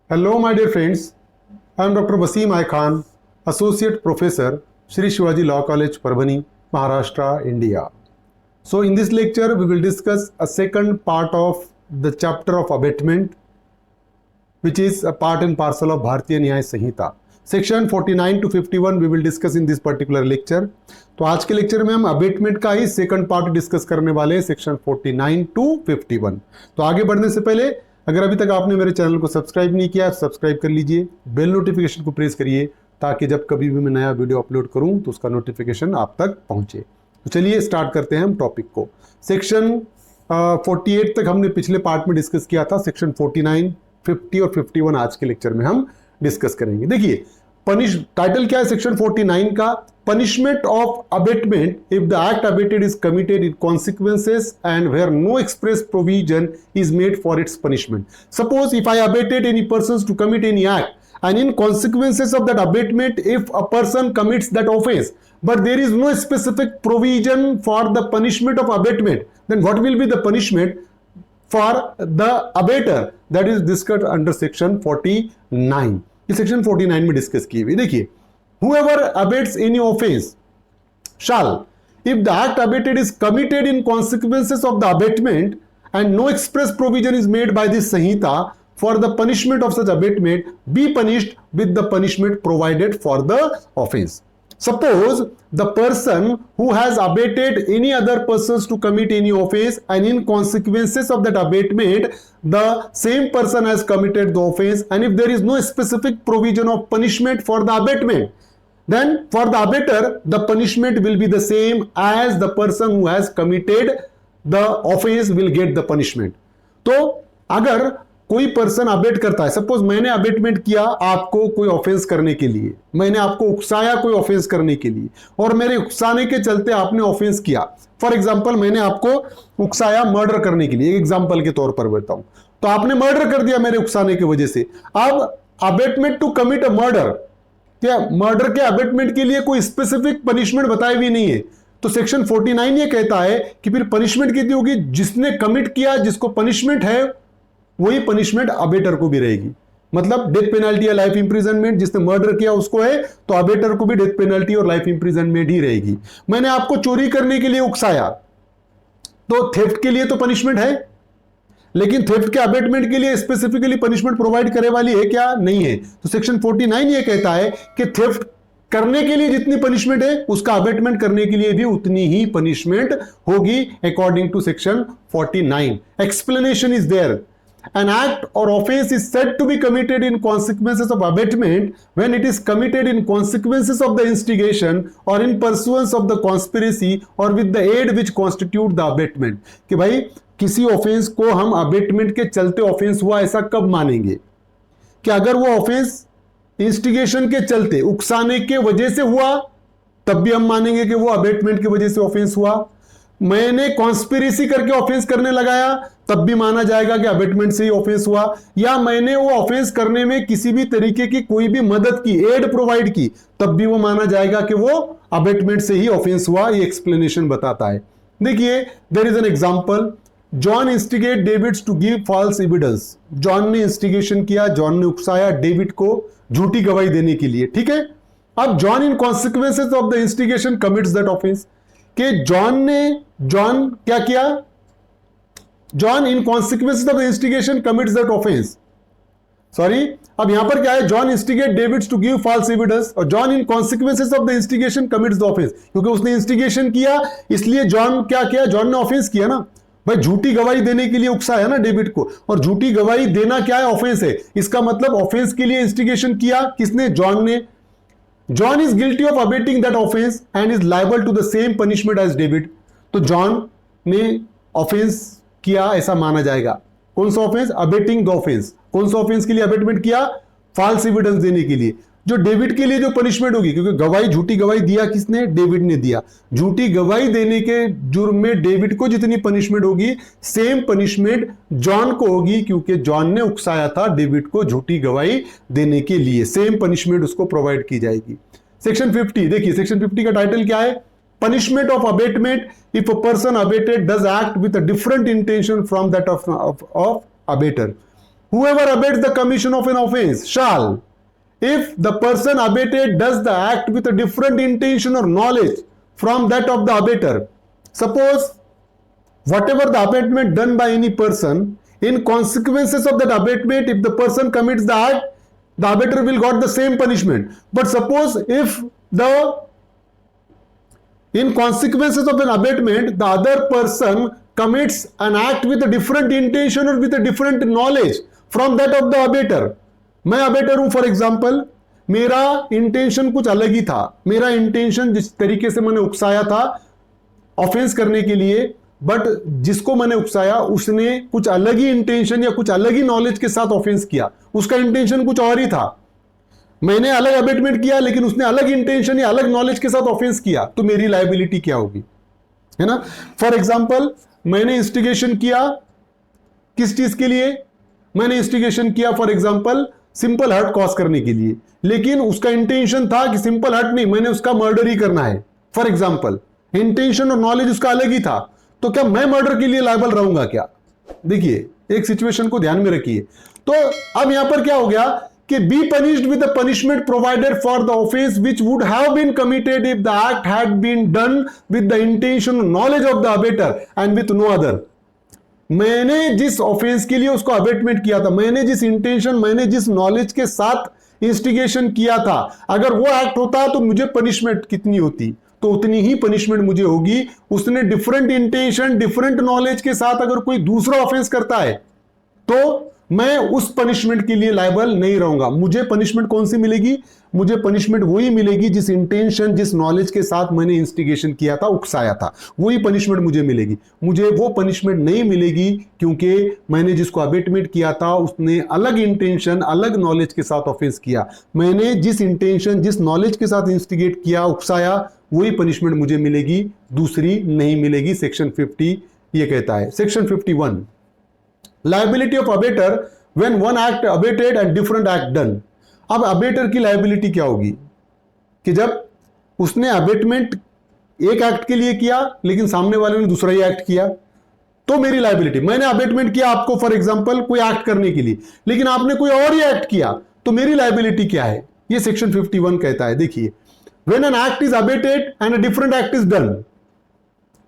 Hello, my dear friends. I am Dr. Wasim I Khan, Associate Professor, Shri Shivaji Law College, Parbhani, Maharashtra, India. So, in this lecture, we will discuss a second part of the chapter of abatement, which is a part and parcel of Bharatiya Nyaya Sanhita. Section 49 to 51 we will discuss in this particular lecture. तो आज के lecture में हम abetment का ही second part discuss करने वाले हैं, section 49 to 51. तो आगे बढ़ने से पहले अगर अभी तक आपने मेरे चैनल को सब्सक्राइब नहीं किया सब्सक्राइब कर लीजिए, बेल नोटिफिकेशन को प्रेस करिए ताकि जब कभी भी मैं नया वीडियो अपलोड करूं तो उसका नोटिफिकेशन आप तक पहुंचे. तो चलिए स्टार्ट करते हैं हम टॉपिक को. सेक्शन 48 तक हमने पिछले पार्ट में डिस्कस किया था. सेक्शन 49, 50 और 51 आज के लेक्चर में हम डिस्कस करेंगे. देखिए टाइटल क्या है सेक्शन 49 का? Punishment of abetment if the act abetted is committed in consequences and where no express provision is made for its punishment. Suppose if I abetted any person to commit any act and in consequences of that abatement if a person commits that offense but there is no specific provision for the punishment of abatement, then what will be the punishment for the abater? That is discussed under section 49. ये section 49 में discuss की हुई. देखिए, whoever abates any offense shall, if the act abated is committed in consequences of the abatement and no express provision is made by this Sanhita for the punishment of such abatement, be punished with the punishment provided for the offense. Suppose the person who has abated any other persons to commit any offense and in consequences of that abatement the same person has committed the offense, and if there is no specific provision of punishment for the abatement, then for the abater the punishment will be the same as the person who has committed the offense will get the punishment. तो अगर कोई person abate करता है, suppose मैंने abetment किया आपको कोई offence करने के लिए, मैंने आपको उकसाया कोई ऑफेंस करने के लिए और मेरे उकसाने के चलते आपने ऑफेंस किया. फॉर एग्जांपल मैंने आपको उकसाया मर्डर करने के लिए, एक एग्जांपल के तौर पर बताऊं, तो आपने मर्डर कर दिया मेरे उकसाने की वजह से. अब abetment to commit a murder, क्या मर्डर के अबेटमेंट के लिए कोई स्पेसिफिक पनिशमेंट बताई हुई नहीं है. तो सेक्शन 49 ये कहता है कि फिर पनिशमेंट कितनी होगी? जिसने कमिट किया, जिसको पनिशमेंट है वही पनिशमेंट अबेटर को भी रहेगी. मतलब डेथ पेनल्टी या लाइफ इंप्रिजनमेंट जिसने मर्डर किया उसको है, तो अबेटर को भी डेथ पेनल्टी और लाइफ इंप्रिजनमेंट ही रहेगी. मैंने आपको चोरी करने के लिए उकसाया, तो थेफ्ट के लिए तो पनिशमेंट है, लेकिन थेफ्ट के अबेटमेंट के लिए स्पेसिफिकली पनिशमेंट प्रोवाइड करे वाली है क्या? नहीं है. तो सेक्शन 49 ये कहता है कि थेफ्ट करने के लिए जितनी पनिशमेंट है उसका अबेटमेंट करने के लिए भी उतनी ही पनिशमेंट होगी according to section 49. Explanation is there. An act or offense is said to be committed in consequences of abatement when it is committed in consequences of the instigation or in pursuance of the conspiracy or with the aid which constitute the abatement. कि भाई किसी offence को हम abetment के चलते offence हुआ ऐसा कब मानेंगे? कि अगर वो ऑफेंस इंस्टिगेशन के चलते उकसाने के वजह से हुआ तब भी हम मानेंगे कि वो अबेटमेंट की वजह से ऑफेंस हुआ. मैंने कॉन्स्पिरेसी करके ऑफेंस करने लगाया तब भी माना जाएगा कि अबेटमेंट से ही ऑफेंस हुआ. या मैंने वो ऑफेंस करने में किसी भी तरीके की कोई भी मदद की, एड प्रोवाइड की, तब भी वो माना जाएगा कि वो अबेटमेंट से ही ऑफेंस हुआ. ये एक्सप्लेनेशन बताता है. देखिए, there is an example. John instigate David to give false evidence. John ने इंस्टिगेशन किया, जॉन ने उकसाया डेविड को झूठी गवाही देने के लिए. ठीक है. अब John in consequences of the instigation commits that offence. कि जॉन क्या किया? John in consequences of the instigation commits that offence. Sorry, अब यहां पर क्या है? John instigate David to give false evidence और John in consequences of the instigation commits the offence. क्योंकि उसने इंस्टिगेशन किया इसलिए जॉन क्या किया? जॉन ने ऑफेंस किया ना भाई. झूठी गवाही देने के लिए उकसाया ना डेविड को, और झूठी गवाही देना क्या है? ऑफेंस है. इसका मतलब ऑफेंस के लिए इंस्टिगेशन किया किसने? जॉन ने. John is guilty of abating that offense and is liable to the same punishment as David. तो जॉन ने ऑफेंस किया ऐसा माना जाएगा. कौन सा ऑफेंस? Abetting the offence. कौन सा ऑफेंस के लिए अबेटमेंट किया? फॉल्स एविडेंस देने के लिए. जो डेविड के लिए जो पनिशमेंट होगी, क्योंकि गवाही, झूठी गवाही दिया किसने? डेविड ने दिया. झूठी गवाही देने के जुर्म में डेविड को जितनी पनिशमेंट होगी सेम पनिशमेंट जॉन को होगी, क्योंकि जॉन ने उकसाया था डेविड को झूठी गवाही देने के लिए. सेम पनिशमेंट उसको प्रोवाइड की जाएगी. सेक्शन 50 देखिए, सेक्शन 50 का टाइटल क्या है? Punishment of abetment if a person abetted does act with a different intention from that of abettor. whoever abates the commission of an offense shall, if the person abated does the act with a different intention or knowledge from that of the abater. Suppose whatever the abatement done by any person, in consequences of that abatement, if the person commits the act, the abater will got the same punishment. But suppose if in consequences of an abatement, the other person commits an act with a different intention or with a different knowledge from that of the abater. मैं abater हूं, for example, मेरा intention कुछ अलग ही था. मेरा intention जिस तरीके से मैंने उकसाया था ऑफेंस करने के लिए, बट जिसको मैंने उकसाया उसने कुछ अलग ही इंटेंशन या कुछ अलग ही नॉलेज के साथ ऑफेंस किया. उसका इंटेंशन कुछ और ही था. मैंने अलग अबेटमेंट किया लेकिन उसने अलग इंटेंशन या अलग नॉलेज के साथ ऑफेंस किया, तो मेरी लायबिलिटी क्या होगी, है ना. फॉर एग्जाम्पल, मैंने इंस्टिगेशन किया किस चीज के लिए, मैंने इंस्टिगेशन किया for example simple hurt cause करने के लिए, लेकिन उसका इंटेंशन था कि सिंपल हर्ट नहीं, मैंने उसका मर्डर ही करना है. फॉर एग्जाम्पल, इंटेंशन और नॉलेज उसका अलग ही था, तो क्या मैं मर्डर के लिए लायबल रहूंगा क्या. देखिए, एक सिचुएशन को ध्यान में रखिए. तो अब यहां पर क्या हो गया कि be punished with the punishment provided for the offence which would have been committed if the act had been done with the intention knowledge of the abettor and with no other. मैंने जिस offence के लिए उसको abetment किया था, मैंने जिस intention, मैंने जिस नॉलेज के साथ इंस्टिगेशन किया था, अगर वो एक्ट होता तो मुझे पनिशमेंट कितनी होती, तो उतनी ही पनिशमेंट मुझे होगी. उसने डिफरेंट इंटेंशन, डिफरेंट नॉलेज के साथ अगर कोई दूसरा ऑफेंस करता है तो मैं उस पनिशमेंट के लिए लायबल नहीं रहूंगा. मुझे पनिशमेंट कौन सी मिलेगी, मुझे पनिशमेंट वही मिलेगी जिस इंटेंशन, जिस नॉलेज के साथ मैंने इंस्टिगेशन किया था, उकसाया था, वही पनिशमेंट मुझे मिलेगी. मुझे वो पनिशमेंट नहीं मिलेगी क्योंकि मैंने जिसको अबेटमेंट किया था उसने अलग इंटेंशन, अलग नॉलेज के साथ ऑफेंस किया. मैंने जिस इंटेंशन, जिस नॉलेज के साथ इंस्टिगेट किया, उकसाया, वही पनिशमेंट मुझे मिलेगी, दूसरी नहीं मिलेगी. सेक्शन 50 ये कहता है. Section 51, liability of abettor when one act abetted and different act done. अब अबेटर की लायबिलिटी क्या होगी कि जब उसने अबेटमेंट एक एक्ट के लिए किया लेकिन सामने वाले ने दूसरा ही एक्ट किया, तो मेरी लायबिलिटी. मैंने अबेटमेंट किया आपको फॉर एग्जांपल कोई एक्ट करने के लिए, लेकिन आपने कोई और ही एक्ट किया, तो मेरी लायबिलिटी क्या है, ये सेक्शन 51 कहता है. देखिए, when an act is abetted and a different act is done,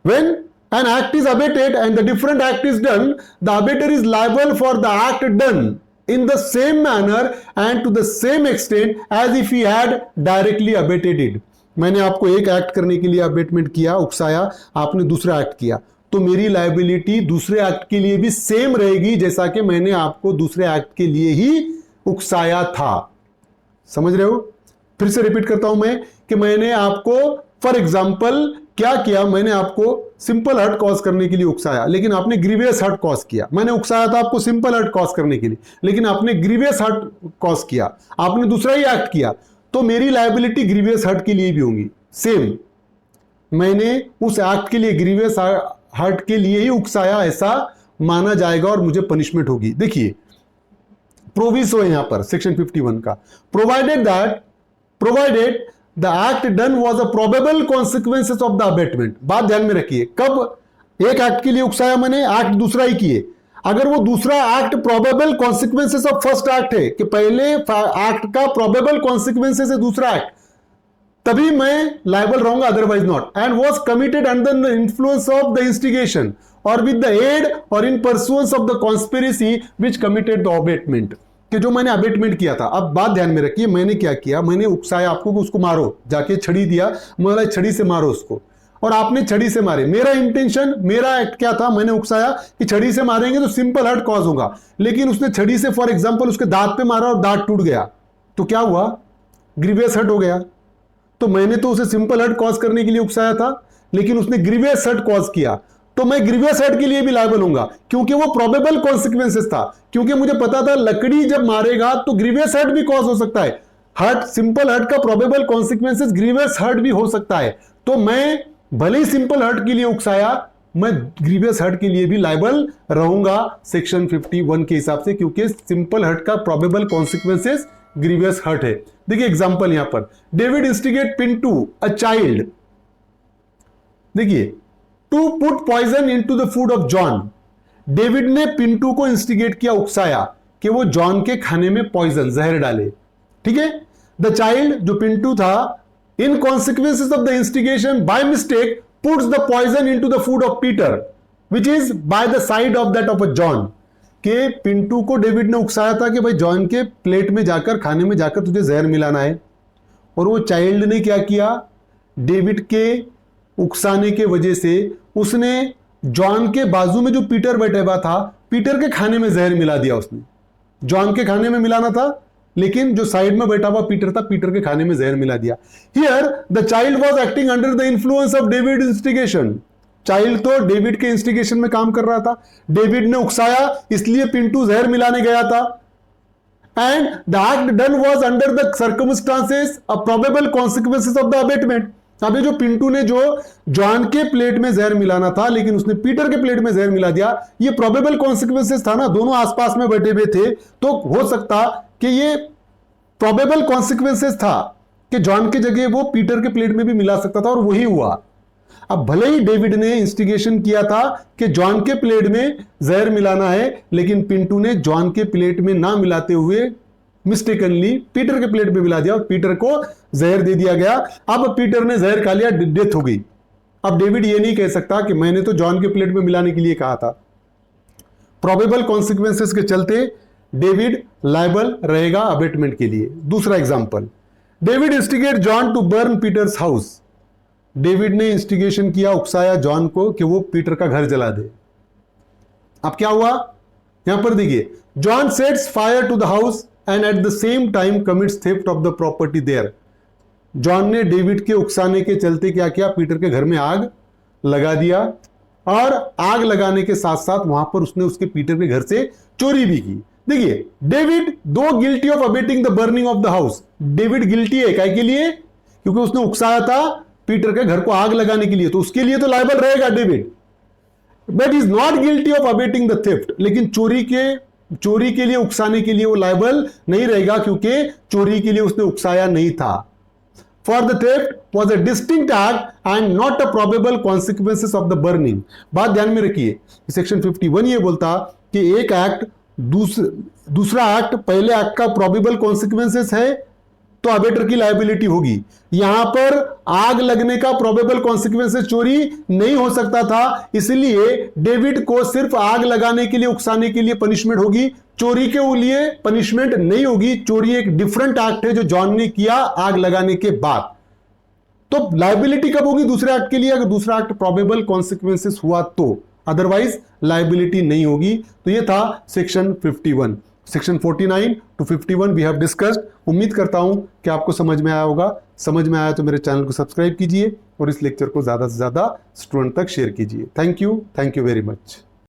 when an act is abated and the different act is done, the abater is liable for the act done in the same manner and to the same extent as if he had directly abated it. मैंने आपको एक act करने के लिए abetment किया, उकसाया, आपने दूसरा एक्ट किया, तो मेरी लायबिलिटी दूसरे एक्ट के लिए भी सेम रहेगी जैसा कि मैंने आपको दूसरे एक्ट के लिए ही उकसाया था. समझ रहे हो. फिर से रिपीट करता हूं मैं कि मैंने आपको फॉर एग्जाम्पल क्या किया, मैंने आपको सिंपल हर्ट कॉज करने के लिए उकसाया, लेकिन आपने ग्रीवियस हर्ट कॉज किया. मैंने उकसाया था आपको सिंपल हर्ट कॉज करने के लिए, लेकिन आपने ग्रीवियस हर्ट कॉज किया, आपने दूसरा ही एक्ट किया, तो मेरी लायबिलिटी ग्रीवियस हर्ट के लिए भी होगी सेम. मैंने उस एक्ट के लिए, ग्रीवियस हर्ट के लिए ही उकसाया, ऐसा माना जाएगा और मुझे पनिशमेंट होगी. देखिए, प्रोविसो है यहां पर सेक्शन 51 का, provided the act done was a probable consequences of the abetment. बात ध्यान में रखिए, कब एक एक्ट के लिए उकसाया मैंने, एक्ट दूसरा ही किए, अगर वो दूसरा act probable consequences of first act है कि पहले एक्ट का प्रोबेबल कॉन्सिक्वेंसेस है दूसरा एक्ट, तभी मैं लायबल रहूंगा, otherwise not. And was committed under the influence of the instigation or with the aid or in pursuance of the conspiracy which committed the abetment. कि जो मैंने अबेटमेंट किया था. अब बात ध्यान में रखिए, मैंने क्या किया, मैंने उकसाया आपको कि उसको मारो, जाके छड़ी दिया, बोला छड़ी से मारो उसको, और आपने छड़ी से मारे. मेरा इंटेंशन, मेरा एक्ट क्या था, मैंने उकसाया कि छड़ी से मारेंगे तो सिंपल हर्ट कॉज होगा, लेकिन उसने छड़ी से फॉर एग्जांपल उसके दांत पे मारा और दांत टूट गया, तो क्या हुआ, ग्रीवियस हर्ट हो गया. तो मैंने तो उसे सिंपल हर्ट कॉज करने के लिए उकसाया था, लेकिन उसने ग्रीवियस हर्ट कॉज किया, तो मैं ग्रीवियस हर्ट के लिए भी लायबल होऊंगा क्योंकि वो प्रोबेबल कॉन्सिक्वेंसेस था. क्योंकि मुझे पता था लकड़ी जब मारेगा तो ग्रीवियस हर्ट भी कॉज हो सकता है. हर्ट, सिंपल हर्ट का प्रोबेबल कॉन्सिक्वेंसेस ग्रीवियस हर्ट भी हो सकता है. तो मैं भले ही सिंपल हर्ट के लिए उकसाया, मैं ग्रीवियस हर्ट के लिए भी लायबल रहूंगा सेक्शन 51 के हिसाब से, क्योंकि सिंपल हर्ट का प्रोबेबल कॉन्सिक्वेंसेस ग्रीवियस हर्ट है. देखिए एग्जांपल यहां पर, David instigate Pintu a child, देखिए, to put poison into the food of John. David ने पिंटू को इंस्टिगेट किया, उकसाया, कि वो जॉन के खाने में पॉइजन, जहर डाले। ठीक है, द चाइल्ड जो पिंटू था, in consequences of the instigation by mistake puts the poison into the food of Peter which is by the side of that of a John. के पिंटू को डेविड ने उकसाया था कि भाई जॉन के प्लेट में जाकर, खाने में जाकर तुझे जहर मिलाना है, और वो चाइल्ड ने क्या किया, डेविड के उकसाने के वजह से उसने जॉन के बाजू में जो पीटर बैठा हुआ था, पीटर के खाने में जहर मिला दिया। उसने जॉन के खाने में मिलाना था, लेकिन जो साइड में बैठा हुआ पीटर था, पीटर के खाने में जहर मिला दिया। Here the child was acting under the influence of David instigation. Child तो डेविड के इंस्टिगेशन में काम कर रहा था। डेविड ने उकसाया, इसलिए पिंटू जहर मिलाने गया था। And the act done was under the circumstances a probable consequences of the abetment. अब ये जो पिंटू ने जो जॉन के प्लेट में जहर मिलाना था, लेकिन उसने पीटर के प्लेट में जहर मिला दिया, ये प्रोबेबल कॉन्सिक्वेंसेस था ना, दोनों आसपास में बैठे हुए थे, तो हो सकता कि ये प्रोबेबल कॉन्सिक्वेंसेस था कि जॉन के जगह वो पीटर के प्लेट में भी मिला सकता था, और वही हुआ। अब भले ही डेविड ने इंस्टिगेशन किया था कि जॉन के प्लेट में जहर मिलाना है, लेकिन पिंटू ने जॉन के प्लेट में ना मिलाते हुए मिस्टेकनली पीटर के प्लेट में मिला दिया, और पीटर को जहर दे दिया गया। अब पीटर ने जहर खा लिया, डेथ हो गई। अब डेविड ये नहीं कह सकता कि मैंने तो जॉन के प्लेट में मिलाने के लिए कहा था। प्रोबेबल कॉन्सिक्वेंसेस के चलते डेविड लायबल रहेगा अबेटमेंट के लिए। दूसरा example, David instigate John to burn Peter's house. David ने इंस्टिगेशन किया, उकसाया जॉन को कि वो पीटर का घर जला दे। अब क्या हुआ, यहां पर देखिए, John sets fire to the house and at the same time commits theft of the property there. John ने डेविड के उकसाने के चलते क्या किया, पीटर के घर में आग लगा दिया, और आग लगाने के साथ साथ वहां पर उसने उसके पीटर के घर से चोरी भी की। देखिए, डेविड दो guilty of abetting the burning of the house. David guilty है, काय के लिए, क्योंकि उसने उकसाया था पीटर के घर को आग लगाने के लिए, तो उसके लिए तो लायबल रहेगा David. But is not guilty of abetting the theft. लेकिन चोरी के लिए, उकसाने के लिए वो लायबल नहीं रहेगा, क्योंकि चोरी के लिए उसने उकसाया नहीं था। For the theft was a distinct act and not a probable consequences of the burning। बात ध्यान में रखिए, सेक्शन 51 ये बोलता कि एक एक्ट दूसरा एक्ट पहले एक्ट का प्रोबेबल कॉन्सिक्वेंसेस है तो अबेटर की लायबिलिटी होगी। यहां पर आग लगने का प्रोबेबल कॉन्सिक्वेंसेस चोरी नहीं हो सकता था, इसलिए डेविड को सिर्फ आग लगाने के लिए, उकसाने के लिए पनिशमेंट होगी, चोरी के लिए पनिशमेंट नहीं होगी। चोरी एक डिफरेंट एक्ट है जो जॉन ने किया आग लगाने के बाद। तो लायबिलिटी कब होगी दूसरे एक्ट के लिए, अगर दूसरा एक्ट प्रोबेबल कॉन्सिक्वेंसेस हुआ तो, अदरवाइज लायबिलिटी नहीं होगी। तो ये था section 51। Section 49 to 51 we have discussed. उम्मीद करता हूं कि आपको समझ में आया होगा। समझ में आया तो मेरे चैनल को सब्सक्राइब कीजिए और इस लेक्चर को ज्यादा से ज्यादा स्टूडेंट तक शेयर कीजिए। Thank you very much.